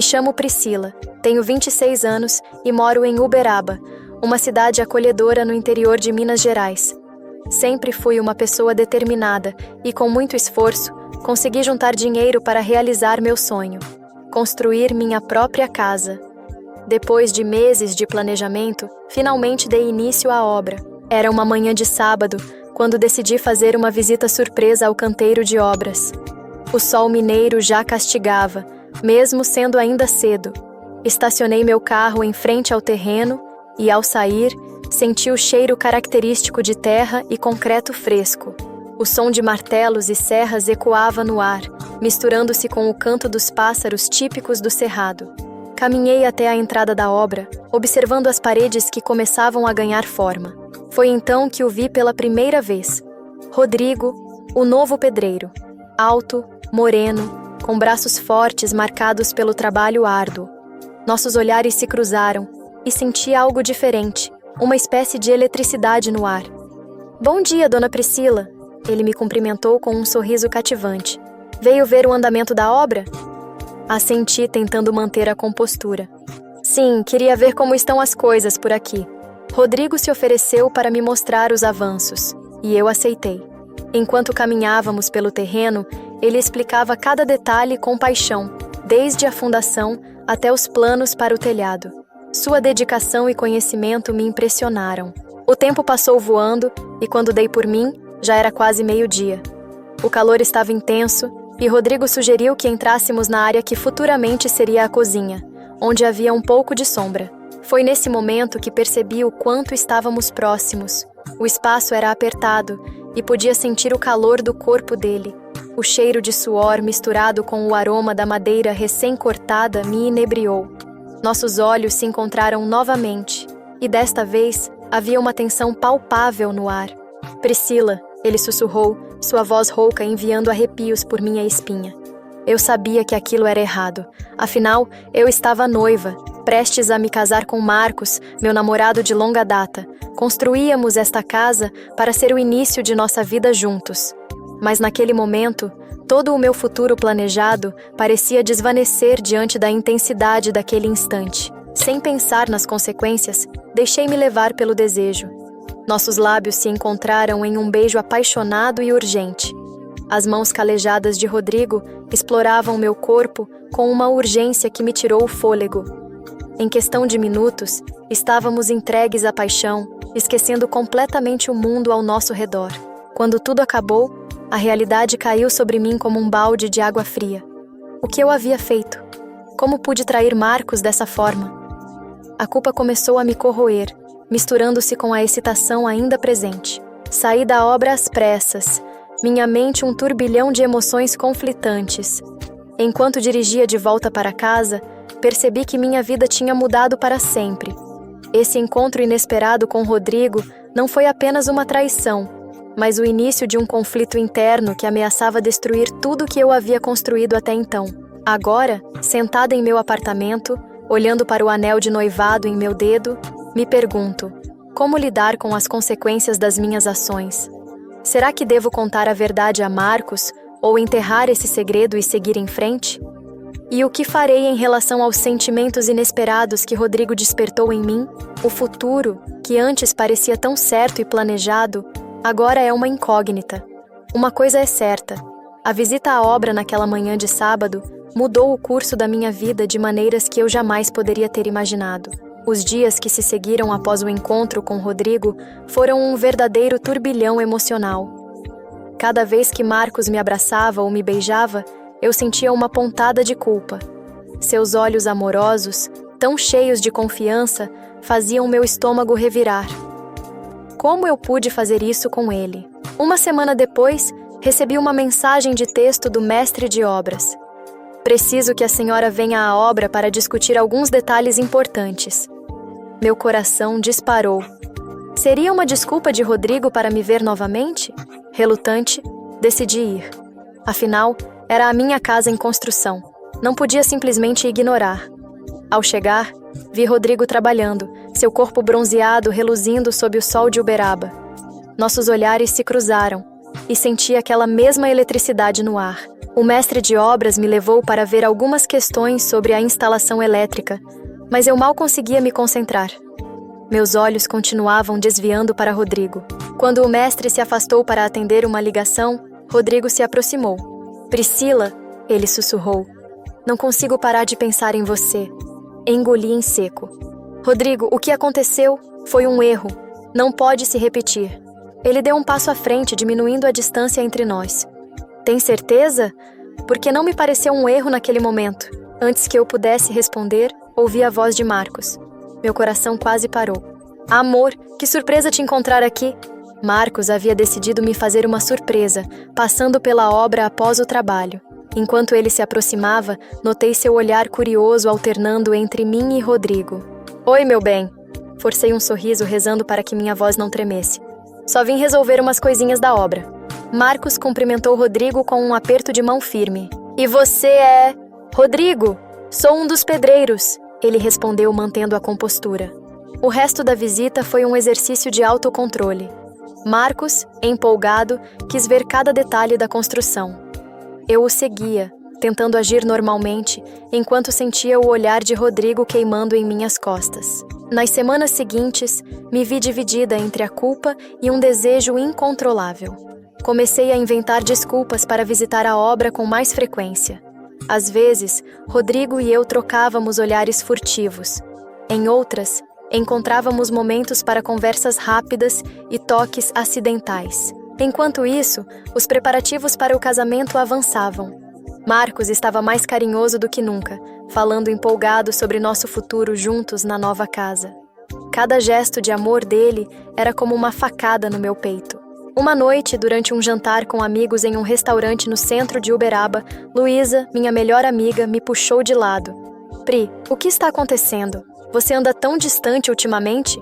chamo Priscila, tenho 26 anos e moro em Uberaba, uma cidade acolhedora no interior de Minas Gerais. Sempre fui uma pessoa determinada e, com muito esforço, consegui juntar dinheiro para realizar meu sonho: construir minha própria casa. Depois de meses de planejamento, finalmente dei início à obra. Era uma manhã de sábado, quando decidi fazer uma visita surpresa ao canteiro de obras. O sol mineiro já castigava, mesmo sendo ainda cedo. Estacionei meu carro em frente ao terreno e, ao sair, senti o cheiro característico de terra e concreto fresco. O som de martelos e serras ecoava no ar, misturando-se com o canto dos pássaros típicos do cerrado. Caminhei até a entrada da obra, observando as paredes que começavam a ganhar forma. Foi então que o vi pela primeira vez. Rodrigo, o novo pedreiro. Alto, moreno, com braços fortes marcados pelo trabalho árduo. Nossos olhares se cruzaram e senti algo diferente, uma espécie de eletricidade no ar. "Bom dia, dona Priscila." Ele me cumprimentou com um sorriso cativante. "Veio ver o andamento da obra?" Assenti, tentando manter a compostura. "Sim, queria ver como estão as coisas por aqui." Rodrigo se ofereceu para me mostrar os avanços, e eu aceitei. Enquanto caminhávamos pelo terreno, ele explicava cada detalhe com paixão, desde a fundação até os planos para o telhado. Sua dedicação e conhecimento me impressionaram. O tempo passou voando e, quando dei por mim, já era quase meio-dia. O calor estava intenso e Rodrigo sugeriu que entrássemos na área que futuramente seria a cozinha, onde havia um pouco de sombra. Foi nesse momento que percebi o quanto estávamos próximos. O espaço era apertado e podia sentir o calor do corpo dele. O cheiro de suor misturado com o aroma da madeira recém-cortada me inebriou. Nossos olhos se encontraram novamente, e desta vez havia uma tensão palpável no ar. "Priscila", ele sussurrou, sua voz rouca enviando arrepios por minha espinha. Eu sabia que aquilo era errado. Afinal, eu estava noiva, prestes a me casar com Marcos, meu namorado de longa data. Construíamos esta casa para ser o início de nossa vida juntos. Mas naquele momento, todo o meu futuro planejado parecia desvanecer diante da intensidade daquele instante. Sem pensar nas consequências, deixei-me levar pelo desejo. Nossos lábios se encontraram em um beijo apaixonado e urgente. As mãos calejadas de Rodrigo exploravam meu corpo com uma urgência que me tirou o fôlego. Em questão de minutos, estávamos entregues à paixão, esquecendo completamente o mundo ao nosso redor. Quando tudo acabou, a realidade caiu sobre mim como um balde de água fria. O que eu havia feito? Como pude trair Marcos dessa forma? A culpa começou a me corroer, misturando-se com a excitação ainda presente. Saí da obra às pressas, minha mente um turbilhão de emoções conflitantes. Enquanto dirigia de volta para casa, percebi que minha vida tinha mudado para sempre. Esse encontro inesperado com Rodrigo não foi apenas uma traição, mas o início de um conflito interno que ameaçava destruir tudo que eu havia construído até então. Agora, sentada em meu apartamento, olhando para o anel de noivado em meu dedo, me pergunto: como lidar com as consequências das minhas ações? Será que devo contar a verdade a Marcos ou enterrar esse segredo e seguir em frente? E o que farei em relação aos sentimentos inesperados que Rodrigo despertou em mim? O futuro, que antes parecia tão certo e planejado, agora é uma incógnita. Uma coisa é certa: a visita à obra naquela manhã de sábado mudou o curso da minha vida de maneiras que eu jamais poderia ter imaginado. Os dias que se seguiram após o encontro com Rodrigo foram um verdadeiro turbilhão emocional. Cada vez que Marcos me abraçava ou me beijava, eu sentia uma pontada de culpa. Seus olhos amorosos, tão cheios de confiança, faziam meu estômago revirar. Como eu pude fazer isso com ele? Uma semana depois, recebi uma mensagem de texto do mestre de obras. "Preciso que a senhora venha à obra para discutir alguns detalhes importantes." Meu coração disparou. Seria uma desculpa de Rodrigo para me ver novamente? Relutante, decidi ir. Afinal, era a minha casa em construção. Não podia simplesmente ignorar. Ao chegar, vi Rodrigo trabalhando, seu corpo bronzeado reluzindo sob o sol de Uberaba. Nossos olhares se cruzaram, e senti aquela mesma eletricidade no ar. O mestre de obras me levou para ver algumas questões sobre a instalação elétrica, mas eu mal conseguia me concentrar. Meus olhos continuavam desviando para Rodrigo. Quando o mestre se afastou para atender uma ligação, Rodrigo se aproximou. Priscila, ele sussurrou. Não consigo parar de pensar em você. Engoli em seco. Rodrigo, o que aconteceu foi um erro. Não pode se repetir. Ele deu um passo à frente, diminuindo a distância entre nós. Tem certeza? Porque não me pareceu um erro naquele momento. Antes que eu pudesse responder, ouvi a voz de Marcos. Meu coração quase parou. Amor, que surpresa te encontrar aqui! Marcos havia decidido me fazer uma surpresa, passando pela obra após o trabalho. Enquanto ele se aproximava, notei seu olhar curioso alternando entre mim e Rodrigo. Oi, meu bem! Forcei um sorriso rezando para que minha voz não tremesse. Só vim resolver umas coisinhas da obra. Marcos cumprimentou Rodrigo com um aperto de mão firme. E você é... Rodrigo, sou um dos pedreiros, ele respondeu mantendo a compostura. O resto da visita foi um exercício de autocontrole. Marcos, empolgado, quis ver cada detalhe da construção. Eu o seguia, tentando agir normalmente, enquanto sentia o olhar de Rodrigo queimando em minhas costas. Nas semanas seguintes, me vi dividida entre a culpa e um desejo incontrolável. Comecei a inventar desculpas para visitar a obra com mais frequência. Às vezes, Rodrigo e eu trocávamos olhares furtivos. Em outras, encontrávamos momentos para conversas rápidas e toques acidentais. Enquanto isso, os preparativos para o casamento avançavam. Marcos estava mais carinhoso do que nunca, falando empolgado sobre nosso futuro juntos na nova casa. Cada gesto de amor dele era como uma facada no meu peito. Uma noite, durante um jantar com amigos em um restaurante no centro de Uberaba, Luísa, minha melhor amiga, me puxou de lado. Pri, o que está acontecendo? Você anda tão distante ultimamente?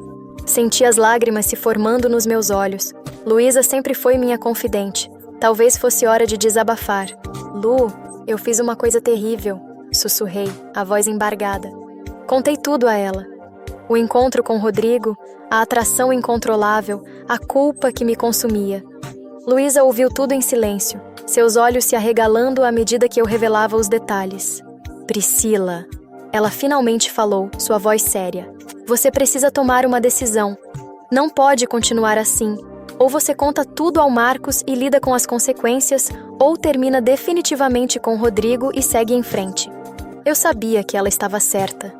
Senti as lágrimas se formando nos meus olhos. Luísa sempre foi minha confidente. Talvez fosse hora de desabafar. Lu, eu fiz uma coisa terrível, sussurrei, a voz embargada. Contei tudo a ela. O encontro com Rodrigo, a atração incontrolável, a culpa que me consumia. Luísa ouviu tudo em silêncio, seus olhos se arregalando à medida que eu revelava os detalhes. Priscila, ela finalmente falou, sua voz séria. Você precisa tomar uma decisão. Não pode continuar assim. Ou você conta tudo ao Marcos e lida com as consequências, ou termina definitivamente com Rodrigo e segue em frente. Eu sabia que ela estava certa.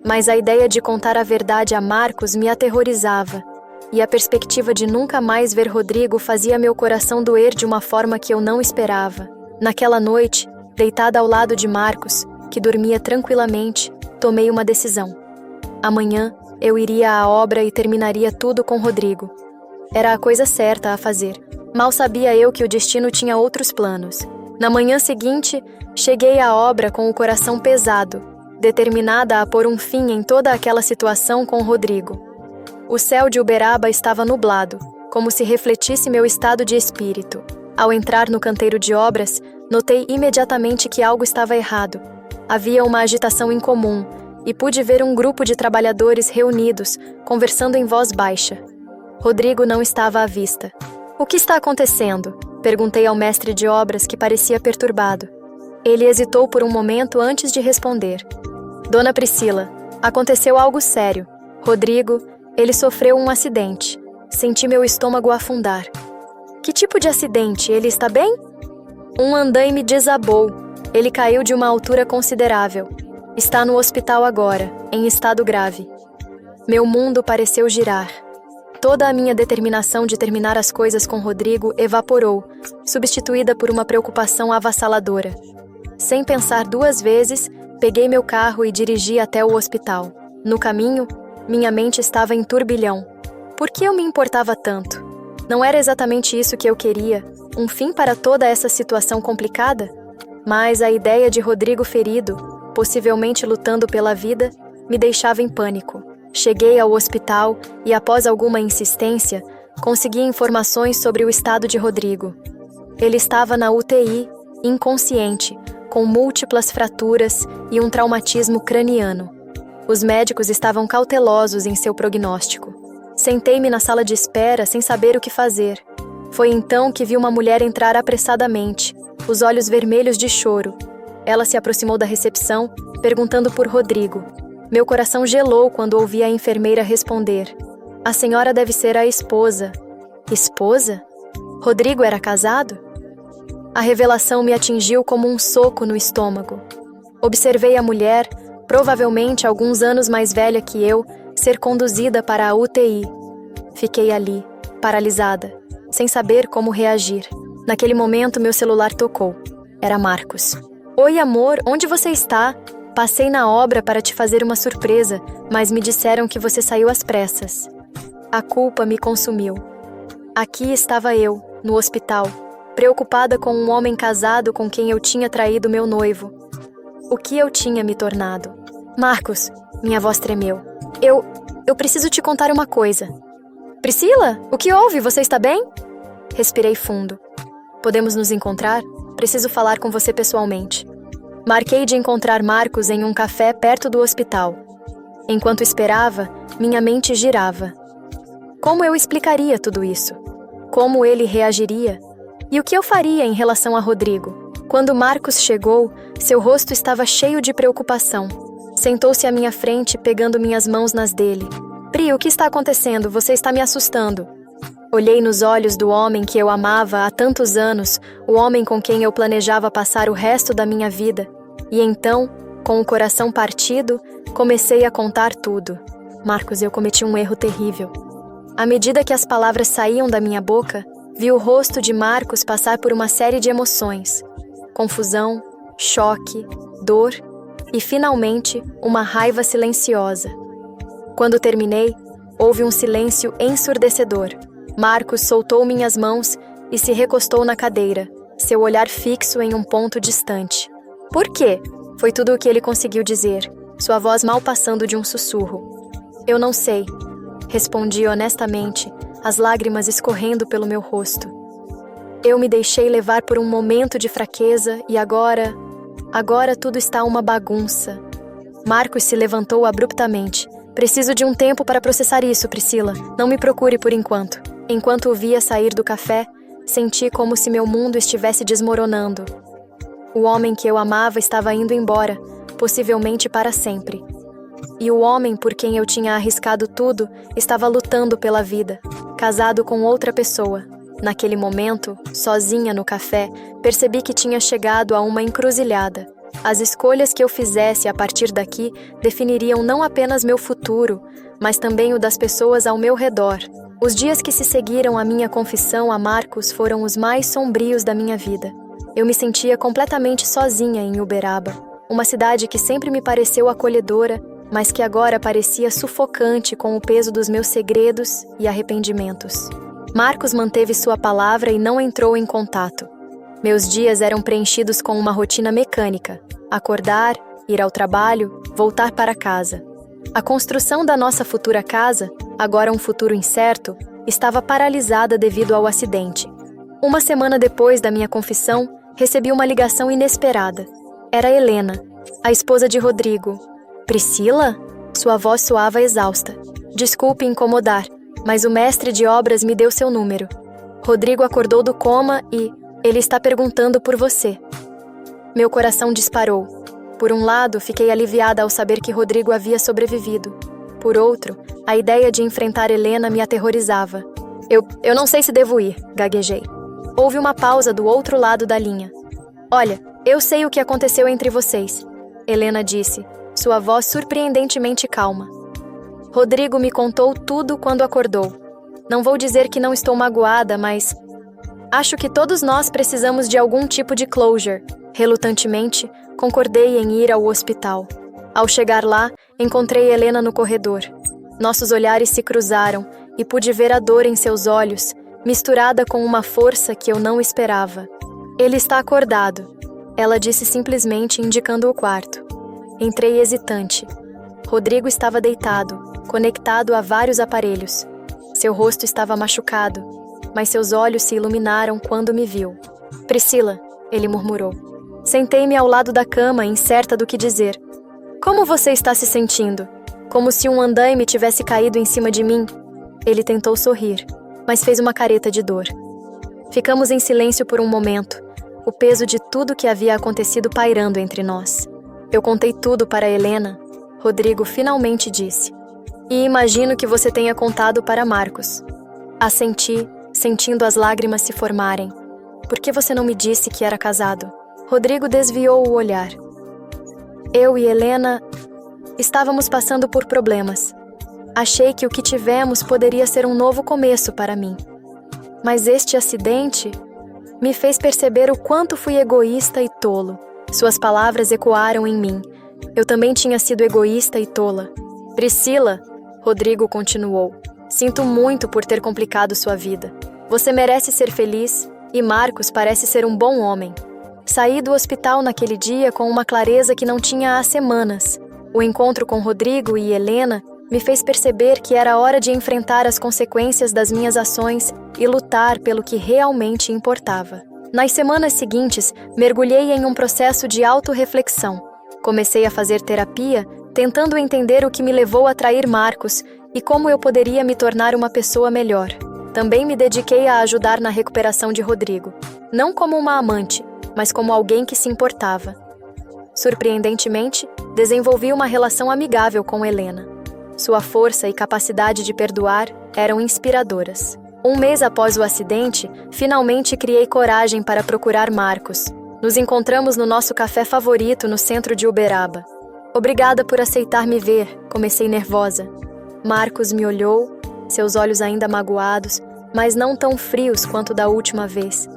Mas a ideia de contar a verdade a Marcos me aterrorizava, e a perspectiva de nunca mais ver Rodrigo fazia meu coração doer de uma forma que eu não esperava. Naquela noite, deitada ao lado de Marcos, que dormia tranquilamente, tomei uma decisão. Amanhã, eu iria à obra e terminaria tudo com Rodrigo. Era a coisa certa a fazer. Mal sabia eu que o destino tinha outros planos. Na manhã seguinte, cheguei à obra com o coração pesado, determinada a pôr um fim em toda aquela situação com Rodrigo. O céu de Uberaba estava nublado, como se refletisse meu estado de espírito. Ao entrar no canteiro de obras, notei imediatamente que algo estava errado. Havia uma agitação incomum, e pude ver um grupo de trabalhadores reunidos, conversando em voz baixa. Rodrigo não estava à vista. O que está acontecendo? Perguntei ao mestre de obras, que parecia perturbado. Ele hesitou por um momento antes de responder. Dona Priscila, aconteceu algo sério. Rodrigo, ele sofreu um acidente. Senti meu estômago afundar. Que tipo de acidente? Ele está bem? Um andaime desabou. Ele caiu de uma altura considerável. Está no hospital agora, em estado grave. Meu mundo pareceu girar. Toda a minha determinação de terminar as coisas com Rodrigo evaporou, substituída por uma preocupação avassaladora. Sem pensar duas vezes, peguei meu carro e dirigi até o hospital. No caminho, minha mente estava em turbilhão. Por que eu me importava tanto? Não era exatamente isso que eu queria, um fim para toda essa situação complicada? Mas a ideia de Rodrigo ferido, possivelmente lutando pela vida, me deixava em pânico. Cheguei ao hospital e, após alguma insistência, consegui informações sobre o estado de Rodrigo. Ele estava na UTI, inconsciente, com múltiplas fraturas e um traumatismo craniano. Os médicos estavam cautelosos em seu prognóstico. Sentei-me na sala de espera sem saber o que fazer. Foi então que vi uma mulher entrar apressadamente, os olhos vermelhos de choro. Ela se aproximou da recepção, perguntando por Rodrigo. Meu coração gelou quando ouvi a enfermeira responder: "A senhora deve ser a esposa." Esposa? Rodrigo era casado? A revelação me atingiu como um soco no estômago. Observei a mulher, provavelmente alguns anos mais velha que eu, ser conduzida para a UTI. Fiquei ali, paralisada, sem saber como reagir. Naquele momento, meu celular tocou. Era Marcos. "Oi, amor, onde você está? Passei na obra para te fazer uma surpresa, mas me disseram que você saiu às pressas." A culpa me consumiu. Aqui estava eu, no hospital, preocupada com um homem casado com quem eu tinha traído meu noivo. O que eu tinha me tornado? "Marcos," minha voz tremeu. Eu preciso te contar uma coisa." "Priscila, o que houve? Você está bem?" Respirei fundo. "Podemos nos encontrar? Preciso falar com você pessoalmente." Marquei de encontrar Marcos em um café perto do hospital. Enquanto esperava, minha mente girava. Como eu explicaria tudo isso? Como ele reagiria? E o que eu faria em relação a Rodrigo? Quando Marcos chegou, seu rosto estava cheio de preocupação. Sentou-se à minha frente, pegando minhas mãos nas dele. "Pri, o que está acontecendo? Você está me assustando." Olhei nos olhos do homem que eu amava há tantos anos, o homem com quem eu planejava passar o resto da minha vida. E então, com o coração partido, comecei a contar tudo. "Marcos, eu cometi um erro terrível." À medida que as palavras saíam da minha boca, vi o rosto de Marcos passar por uma série de emoções. Confusão, choque, dor e, finalmente, uma raiva silenciosa. Quando terminei, houve um silêncio ensurdecedor. Marcos soltou minhas mãos e se recostou na cadeira, seu olhar fixo em um ponto distante. "Por quê?" Foi tudo o que ele conseguiu dizer, sua voz mal passando de um sussurro. "Eu não sei," respondi honestamente, as lágrimas escorrendo pelo meu rosto. Eu me deixei levar por um momento de fraqueza e agora tudo está uma bagunça. Marcos se levantou abruptamente. "Preciso de um tempo para processar isso, Priscila. Não me procure por enquanto." Enquanto o via sair do café, senti como se meu mundo estivesse desmoronando. O homem que eu amava estava indo embora, possivelmente para sempre. E o homem por quem eu tinha arriscado tudo estava lutando pela vida, casado com outra pessoa. Naquele momento, sozinha no café, percebi que tinha chegado a uma encruzilhada. As escolhas que eu fizesse a partir daqui definiriam não apenas meu futuro, mas também o das pessoas ao meu redor. Os dias que se seguiram à minha confissão a Marcos foram os mais sombrios da minha vida. Eu me sentia completamente sozinha em Uberaba, uma cidade que sempre me pareceu acolhedora, mas que agora parecia sufocante com o peso dos meus segredos e arrependimentos. Marcos manteve sua palavra e não entrou em contato. Meus dias eram preenchidos com uma rotina mecânica: acordar, ir ao trabalho, voltar para casa. A construção da nossa futura casa, agora um futuro incerto, estava paralisada devido ao acidente. Uma semana depois da minha confissão, recebi uma ligação inesperada. Era Helena, a esposa de Rodrigo. "Priscila?" Sua voz soava exausta. "Desculpe incomodar, mas o mestre de obras me deu seu número. Rodrigo acordou do coma e ele está perguntando por você." Meu coração disparou. Por um lado, fiquei aliviada ao saber que Rodrigo havia sobrevivido. Por outro, a ideia de enfrentar Helena me aterrorizava. Eu não sei se devo ir, gaguejei. Houve uma pausa do outro lado da linha. "Olha, eu sei o que aconteceu entre vocês," Helena disse, sua voz surpreendentemente calma. "Rodrigo me contou tudo quando acordou. Não vou dizer que não estou magoada, mas acho que todos nós precisamos de algum tipo de closure." Relutantemente, concordei em ir ao hospital. Ao chegar lá, encontrei Helena no corredor. Nossos olhares se cruzaram e pude ver a dor em seus olhos, misturada com uma força que eu não esperava. "Ele está acordado," ela disse simplesmente, indicando o quarto. Entrei hesitante. Rodrigo estava deitado, conectado a vários aparelhos. Seu rosto estava machucado, mas seus olhos se iluminaram quando me viu. "Priscila," ele murmurou. Sentei-me ao lado da cama, incerta do que dizer. "Como você está se sentindo?" Como se um andaime tivesse caído em cima de mim. Ele tentou sorrir, mas fez uma careta de dor. Ficamos em silêncio por um momento, o peso de tudo que havia acontecido pairando entre nós. Eu contei tudo para Helena. Rodrigo finalmente disse. E imagino que você tenha contado para Marcos. Assenti, sentindo as lágrimas se formarem. Por que você não me disse que era casado? Rodrigo desviou o olhar. Eu e Helena estávamos passando por problemas. Achei que o que tivemos poderia ser um novo começo para mim. Mas este acidente me fez perceber o quanto fui egoísta e tolo. Suas palavras ecoaram em mim. Eu também tinha sido egoísta e tola. Priscila, Rodrigo continuou, sinto muito por ter complicado sua vida. Você merece ser feliz e Marcos parece ser um bom homem. Saí do hospital naquele dia com uma clareza que não tinha há semanas. O encontro com Rodrigo e Helena me fez perceber que era hora de enfrentar as consequências das minhas ações e lutar pelo que realmente importava. Nas semanas seguintes, mergulhei em um processo de autorreflexão. Comecei a fazer terapia, tentando entender o que me levou a trair Marcos e como eu poderia me tornar uma pessoa melhor. Também me dediquei a ajudar na recuperação de Rodrigo, não como uma amante, mas como alguém que se importava. Surpreendentemente, desenvolvi uma relação amigável com Helena. Sua força e capacidade de perdoar eram inspiradoras. Um mês após o acidente, finalmente criei coragem para procurar Marcos. Nos encontramos no nosso café favorito no centro de Uberaba. Obrigada por aceitar me ver, comecei nervosa. Marcos me olhou, seus olhos ainda magoados, mas não tão frios quanto da última vez.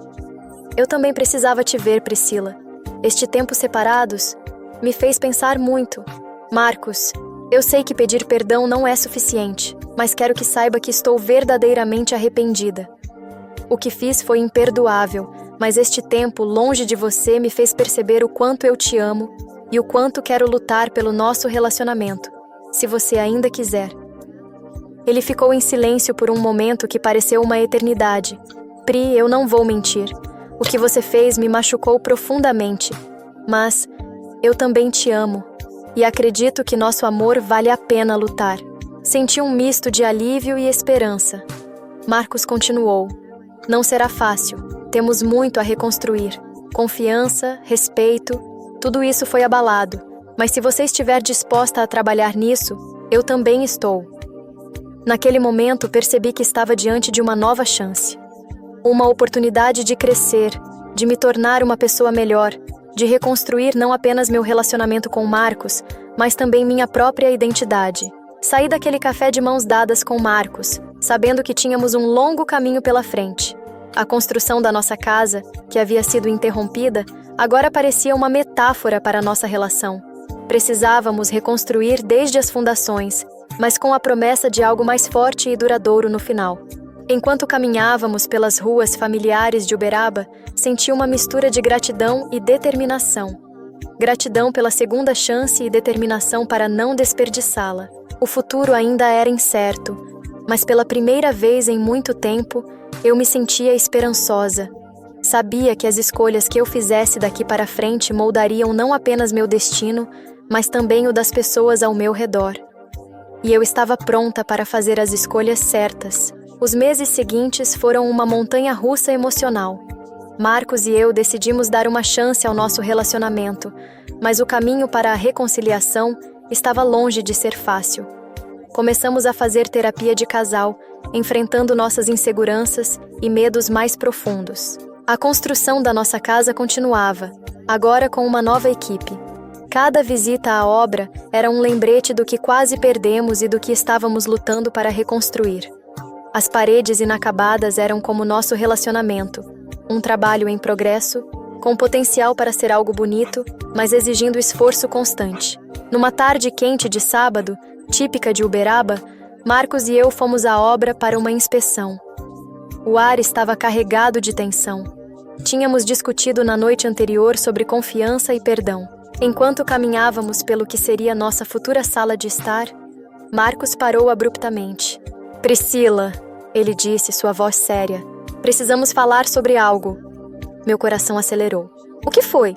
Eu também precisava te ver, Priscila. Este tempo separados me fez pensar muito. Marcos, eu sei que pedir perdão não é suficiente, mas quero que saiba que estou verdadeiramente arrependida. O que fiz foi imperdoável, mas este tempo longe de você me fez perceber o quanto eu te amo e o quanto quero lutar pelo nosso relacionamento, se você ainda quiser. Ele ficou em silêncio por um momento que pareceu uma eternidade. Pri, eu não vou mentir. O que você fez me machucou profundamente, mas eu também te amo. E acredito que nosso amor vale a pena lutar. Senti um misto de alívio e esperança. Marcos continuou. Não será fácil. Temos muito a reconstruir. Confiança, respeito, tudo isso foi abalado. Mas se você estiver disposta a trabalhar nisso, eu também estou. Naquele momento, percebi que estava diante de uma nova chance. Uma oportunidade de crescer, de me tornar uma pessoa melhor, de reconstruir não apenas meu relacionamento com Marcos, mas também minha própria identidade. Saí daquele café de mãos dadas com Marcos, sabendo que tínhamos um longo caminho pela frente. A construção da nossa casa, que havia sido interrompida, agora parecia uma metáfora para a nossa relação. Precisávamos reconstruir desde as fundações, mas com a promessa de algo mais forte e duradouro no final. Enquanto caminhávamos pelas ruas familiares de Uberaba, senti uma mistura de gratidão e determinação. Gratidão pela segunda chance e determinação para não desperdiçá-la. O futuro ainda era incerto, mas pela primeira vez em muito tempo, eu me sentia esperançosa. Sabia que as escolhas que eu fizesse daqui para frente moldariam não apenas meu destino, mas também o das pessoas ao meu redor. E eu estava pronta para fazer as escolhas certas. Os meses seguintes foram uma montanha-russa emocional. Marcos e eu decidimos dar uma chance ao nosso relacionamento, mas o caminho para a reconciliação estava longe de ser fácil. Começamos a fazer terapia de casal, enfrentando nossas inseguranças e medos mais profundos. A construção da nossa casa continuava, agora com uma nova equipe. Cada visita à obra era um lembrete do que quase perdemos e do que estávamos lutando para reconstruir. As paredes inacabadas eram como nosso relacionamento, um trabalho em progresso, com potencial para ser algo bonito, mas exigindo esforço constante. Numa tarde quente de sábado, típica de Uberaba, Marcos e eu fomos à obra para uma inspeção. O ar estava carregado de tensão. Tínhamos discutido na noite anterior sobre confiança e perdão. Enquanto caminhávamos pelo que seria nossa futura sala de estar, Marcos parou abruptamente. Priscila, ele disse, sua voz séria. Precisamos falar sobre algo. Meu coração acelerou. O que foi?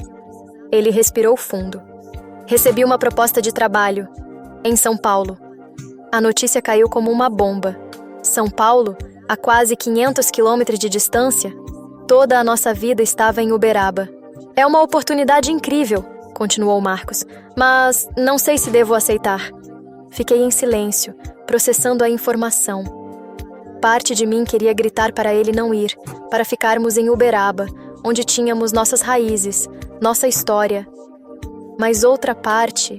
Ele respirou fundo. Recebi uma proposta de trabalho. Em São Paulo. A notícia caiu como uma bomba. São Paulo, a quase 500 quilômetros de distância? Toda a nossa vida estava em Uberaba. É uma oportunidade incrível, continuou Marcos, mas não sei se devo aceitar. Fiquei em silêncio, processando a informação. Parte de mim queria gritar para ele não ir, para ficarmos em Uberaba, onde tínhamos nossas raízes, nossa história. Mas outra parte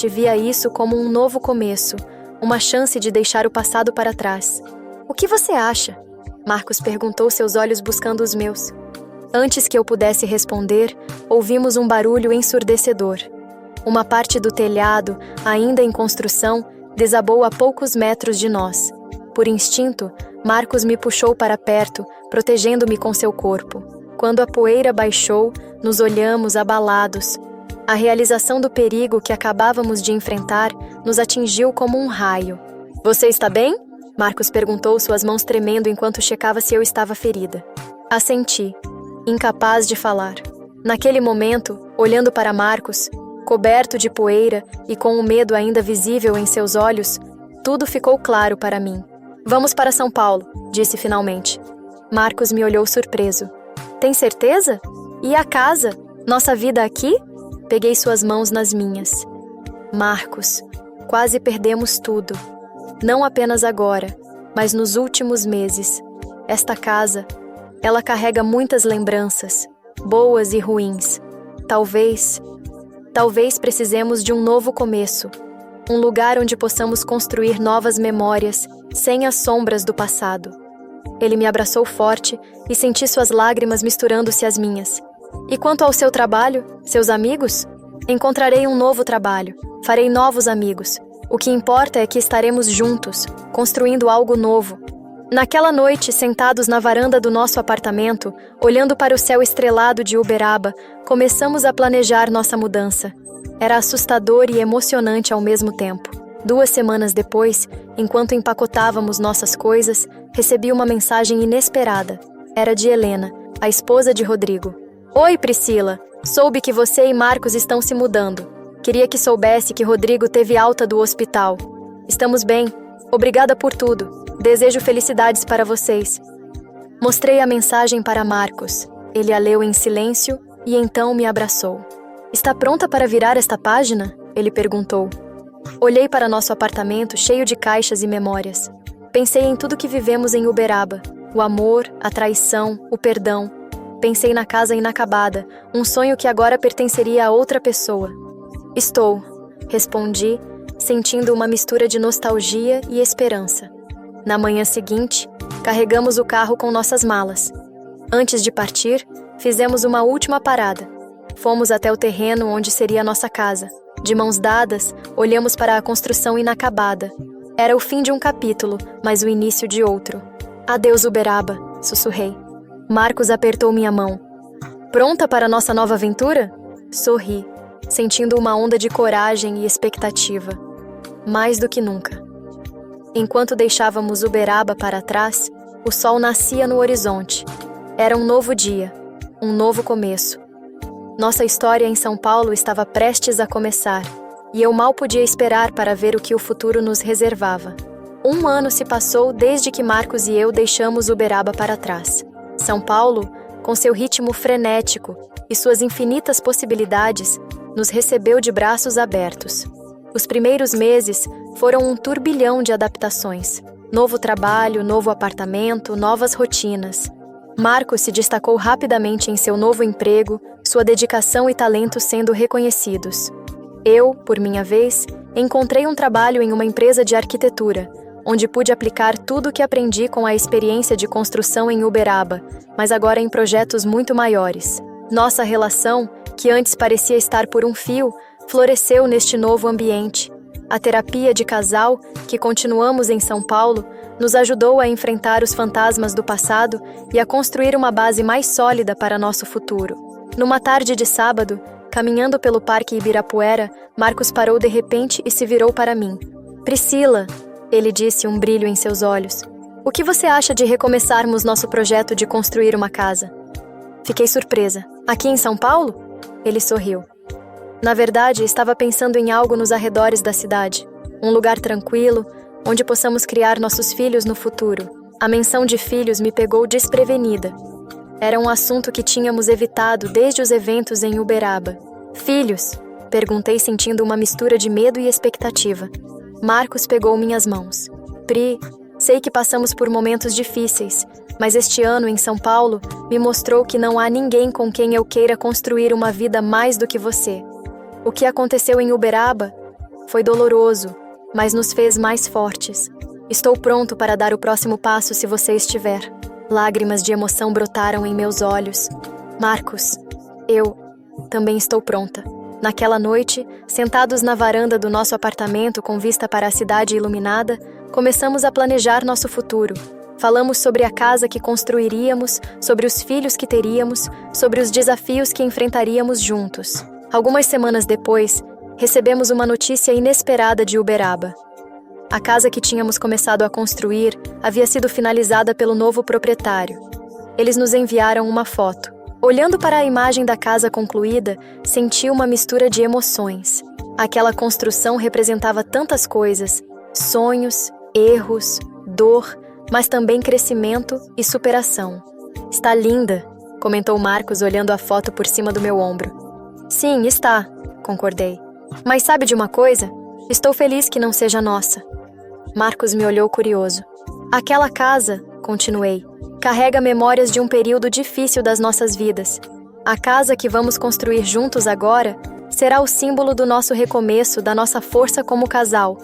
via isso como um novo começo, uma chance de deixar o passado para trás. O que você acha? Marcos perguntou, seus olhos buscando os meus. Antes que eu pudesse responder, ouvimos um barulho ensurdecedor. Uma parte do telhado, ainda em construção, desabou a poucos metros de nós. Por instinto, Marcos me puxou para perto, protegendo-me com seu corpo. Quando a poeira baixou, nos olhamos abalados. A realização do perigo que acabávamos de enfrentar nos atingiu como um raio. Você está bem? Marcos perguntou, suas mãos tremendo enquanto checava se eu estava ferida. Assenti, incapaz de falar. Naquele momento, olhando para Marcos, coberto de poeira e com o medo ainda visível em seus olhos, tudo ficou claro para mim. Vamos para São Paulo, disse finalmente. Marcos me olhou surpreso. Tem certeza? E a casa? Nossa vida aqui? Peguei suas mãos nas minhas. Marcos, quase perdemos tudo. Não apenas agora, mas nos últimos meses. Esta casa, ela carrega muitas lembranças, boas e ruins. Talvez precisemos de um novo começo. Um lugar onde possamos construir novas memórias, sem as sombras do passado. Ele me abraçou forte e senti suas lágrimas misturando-se às minhas. E quanto ao seu trabalho, seus amigos? Encontrarei um novo trabalho, farei novos amigos. O que importa é que estaremos juntos, construindo algo novo. Naquela noite, sentados na varanda do nosso apartamento, olhando para o céu estrelado de Uberaba, começamos a planejar nossa mudança. Era assustador e emocionante ao mesmo tempo. 2 semanas depois, enquanto empacotávamos nossas coisas, recebi uma mensagem inesperada. Era de Helena, a esposa de Rodrigo. Oi, Priscila. Soube que você e Marcos estão se mudando. Queria que soubesse que Rodrigo teve alta do hospital. Estamos bem. Obrigada por tudo. Desejo felicidades para vocês. Mostrei a mensagem para Marcos. Ele a leu em silêncio e então me abraçou. Está pronta para virar esta página? Ele perguntou. Olhei para nosso apartamento cheio de caixas e memórias. Pensei em tudo que vivemos em Uberaba. O amor, a traição, o perdão. Pensei na casa inacabada, um sonho que agora pertenceria a outra pessoa. Estou, respondi, sentindo uma mistura de nostalgia e esperança. Na manhã seguinte, carregamos o carro com nossas malas. Antes de partir, fizemos uma última parada. Fomos até o terreno onde seria nossa casa. De mãos dadas, olhamos para a construção inacabada. Era o fim de um capítulo, mas o início de outro. Adeus, Uberaba, sussurrei. Marcos apertou minha mão. Pronta para nossa nova aventura? Sorri, sentindo uma onda de coragem e expectativa. Mais do que nunca. Enquanto deixávamos Uberaba para trás, o sol nascia no horizonte. Era um novo dia, um novo começo. Nossa história em São Paulo estava prestes a começar, e eu mal podia esperar para ver o que o futuro nos reservava. 1 ano se passou desde que Marcos e eu deixamos Uberaba para trás. São Paulo, com seu ritmo frenético e suas infinitas possibilidades, nos recebeu de braços abertos. Os primeiros meses foram um turbilhão de adaptações. Novo trabalho, novo apartamento, novas rotinas. Marcos se destacou rapidamente em seu novo emprego, sua dedicação e talento sendo reconhecidos. Eu, por minha vez, encontrei um trabalho em uma empresa de arquitetura, onde pude aplicar tudo o que aprendi com a experiência de construção em Uberaba, mas agora em projetos muito maiores. Nossa relação, que antes parecia estar por um fio, floresceu neste novo ambiente. A terapia de casal, que continuamos em São Paulo, nos ajudou a enfrentar os fantasmas do passado e a construir uma base mais sólida para nosso futuro. Numa tarde de sábado, caminhando pelo Parque Ibirapuera, Marcos parou de repente e se virou para mim. Priscila, ele disse, um brilho em seus olhos. O que você acha de recomeçarmos nosso projeto de construir uma casa? Fiquei surpresa. Aqui em São Paulo? Ele sorriu. Na verdade, estava pensando em algo nos arredores da cidade. Um lugar tranquilo, onde possamos criar nossos filhos no futuro. A menção de filhos me pegou desprevenida. Era um assunto que tínhamos evitado desde os eventos em Uberaba. Filhos? Perguntei sentindo uma mistura de medo e expectativa. Marcos pegou minhas mãos. Pri, sei que passamos por momentos difíceis, mas este ano em São Paulo me mostrou que não há ninguém com quem eu queira construir uma vida mais do que você. O que aconteceu em Uberaba foi doloroso, mas nos fez mais fortes. Estou pronto para dar o próximo passo se você estiver. Lágrimas de emoção brotaram em meus olhos. Marcos, eu também estou pronta. Naquela noite, sentados na varanda do nosso apartamento com vista para a cidade iluminada, começamos a planejar nosso futuro. Falamos sobre a casa que construiríamos, sobre os filhos que teríamos, sobre os desafios que enfrentaríamos juntos. Algumas semanas depois, recebemos uma notícia inesperada de Uberaba. A casa que tínhamos começado a construir havia sido finalizada pelo novo proprietário. Eles nos enviaram uma foto. Olhando para a imagem da casa concluída, senti uma mistura de emoções. Aquela construção representava tantas coisas: sonhos, erros, dor, mas também crescimento e superação. Está linda, comentou Marcos olhando a foto por cima do meu ombro. Sim, está, concordei. Mas sabe de uma coisa? Estou feliz que não seja nossa. Marcos me olhou curioso. Aquela casa, continuei, carrega memórias de um período difícil das nossas vidas. A casa que vamos construir juntos agora será o símbolo do nosso recomeço, da nossa força como casal.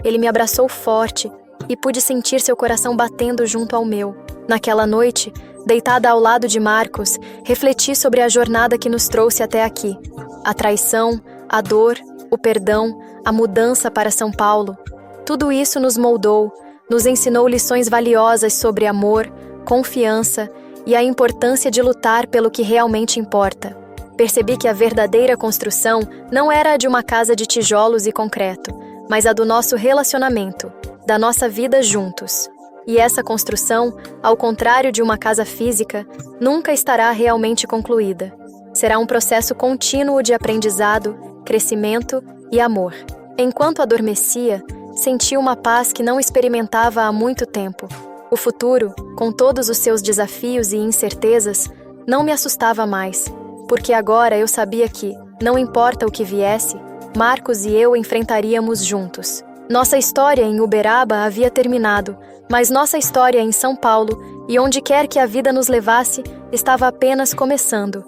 Ele me abraçou forte e pude sentir seu coração batendo junto ao meu. Naquela noite, deitada ao lado de Marcos, refleti sobre a jornada que nos trouxe até aqui. A traição, a dor, o perdão, a mudança para São Paulo. Tudo isso nos moldou, nos ensinou lições valiosas sobre amor, confiança e a importância de lutar pelo que realmente importa. Percebi que a verdadeira construção não era a de uma casa de tijolos e concreto, mas a do nosso relacionamento, da nossa vida juntos. E essa construção, ao contrário de uma casa física, nunca estará realmente concluída. Será um processo contínuo de aprendizado, crescimento e amor. Enquanto adormecia, senti uma paz que não experimentava há muito tempo. O futuro, com todos os seus desafios e incertezas, não me assustava mais, porque agora eu sabia que, não importa o que viesse, Marcos e eu enfrentaríamos juntos. Nossa história em Uberaba havia terminado, mas nossa história em São Paulo, e onde quer que a vida nos levasse, estava apenas começando.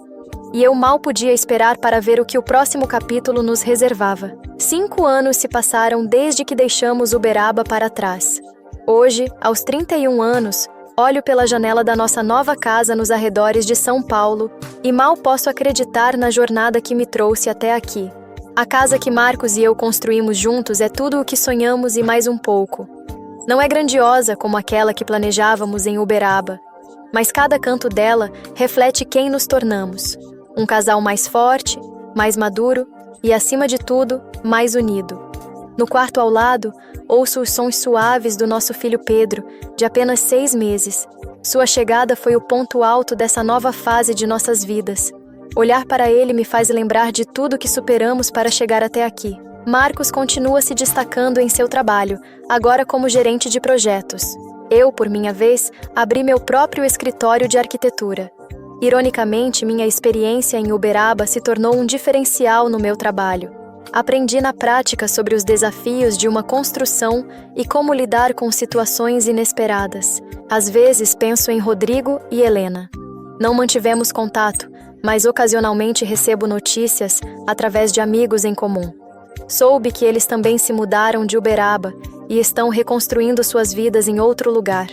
E eu mal podia esperar para ver o que o próximo capítulo nos reservava. 5 anos se passaram desde que deixamos Uberaba para trás. Hoje, aos 31 anos, olho pela janela da nossa nova casa nos arredores de São Paulo e mal posso acreditar na jornada que me trouxe até aqui. A casa que Marcos e eu construímos juntos é tudo o que sonhamos e mais um pouco. Não é grandiosa como aquela que planejávamos em Uberaba, mas cada canto dela reflete quem nos tornamos. Um casal mais forte, mais maduro e, acima de tudo, mais unido. No quarto ao lado, ouço os sons suaves do nosso filho Pedro, de apenas 6 meses. Sua chegada foi o ponto alto dessa nova fase de nossas vidas. Olhar para ele me faz lembrar de tudo que superamos para chegar até aqui. Marcos continua se destacando em seu trabalho, agora como gerente de projetos. Eu, por minha vez, abri meu próprio escritório de arquitetura. Ironicamente, minha experiência em Uberaba se tornou um diferencial no meu trabalho. Aprendi na prática sobre os desafios de uma construção e como lidar com situações inesperadas. Às vezes penso em Rodrigo e Helena. Não mantivemos contato, mas ocasionalmente recebo notícias através de amigos em comum. Soube que eles também se mudaram de Uberaba e estão reconstruindo suas vidas em outro lugar.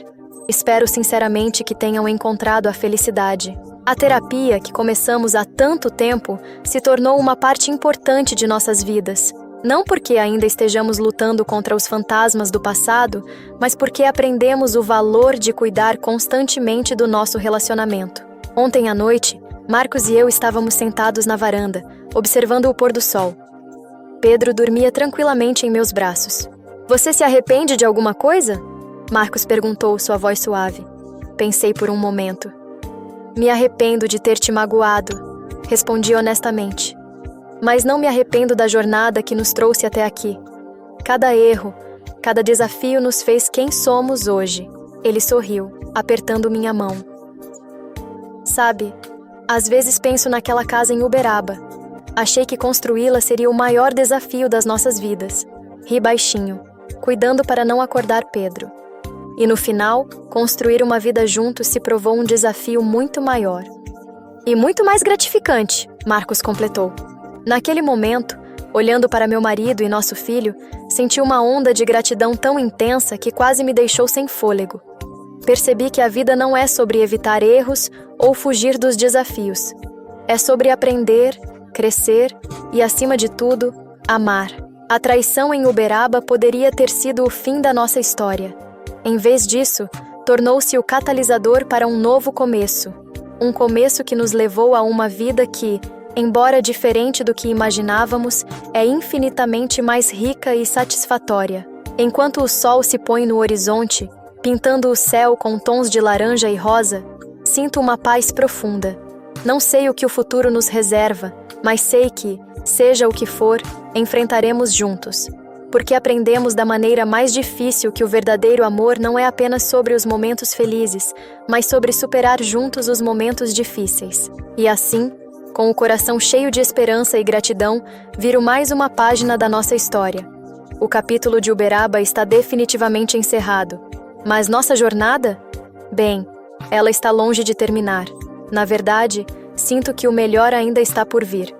Espero sinceramente que tenham encontrado a felicidade. A terapia, que começamos há tanto tempo, se tornou uma parte importante de nossas vidas. Não porque ainda estejamos lutando contra os fantasmas do passado, mas porque aprendemos o valor de cuidar constantemente do nosso relacionamento. Ontem à noite, Marcos e eu estávamos sentados na varanda, observando o pôr do sol. Pedro dormia tranquilamente em meus braços. Você se arrepende de alguma coisa? Marcos perguntou, sua voz suave. Pensei por um momento. Me arrependo de ter te magoado, respondi honestamente. Mas não me arrependo da jornada que nos trouxe até aqui. Cada erro, cada desafio nos fez quem somos hoje. Ele sorriu, apertando minha mão. Sabe, às vezes penso naquela casa em Uberaba. Achei que construí-la seria o maior desafio das nossas vidas. Ri baixinho, cuidando para não acordar Pedro. E no final, construir uma vida juntos se provou um desafio muito maior. E muito mais gratificante, Marcos completou. Naquele momento, olhando para meu marido e nosso filho, senti uma onda de gratidão tão intensa que quase me deixou sem fôlego. Percebi que a vida não é sobre evitar erros ou fugir dos desafios. É sobre aprender, crescer e, acima de tudo, amar. A traição em Uberaba poderia ter sido o fim da nossa história. Em vez disso, tornou-se o catalisador para um novo começo. Um começo que nos levou a uma vida que, embora diferente do que imaginávamos, é infinitamente mais rica e satisfatória. Enquanto o sol se põe no horizonte, pintando o céu com tons de laranja e rosa, sinto uma paz profunda. Não sei o que o futuro nos reserva, mas sei que, seja o que for, enfrentaremos juntos. Porque aprendemos da maneira mais difícil que o verdadeiro amor não é apenas sobre os momentos felizes, mas sobre superar juntos os momentos difíceis. E assim, com o coração cheio de esperança e gratidão, viro mais uma página da nossa história. O capítulo de Uberaba está definitivamente encerrado. Mas nossa jornada? Bem, ela está longe de terminar. Na verdade, sinto que o melhor ainda está por vir.